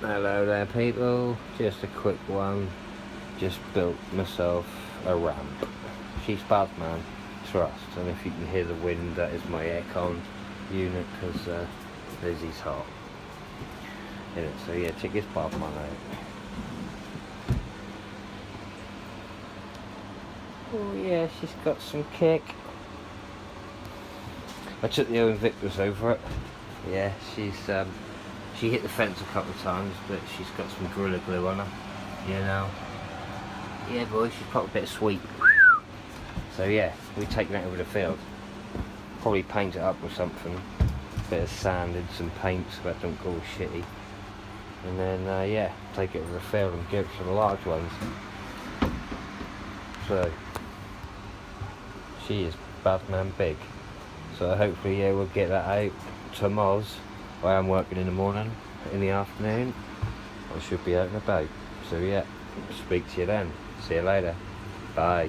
Hello there people, just a quick one. Just built myself a ramp. She's bad man, trust, and if you can hear the wind, that is my aircon unit because Lizzie's hot in it. So yeah, check this bad man out. Oh yeah, she's got some kick. I took the Invictus over it. Yeah, she hit the fence a couple of times, but she's got some Gorilla Glue on her, you know. Yeah boy, she's got a bit of sweet. So yeah, we're taking that over the field. Probably paint it up with something. Bit of sand and some paint so that don't go all shitty. And then yeah, take it over the field and give some large ones. So, she is bad man big. So hopefully yeah, we'll get that out to Moz. I am working in the morning, in the afternoon I should be out and about. So yeah, speak to you then. See you later. Bye.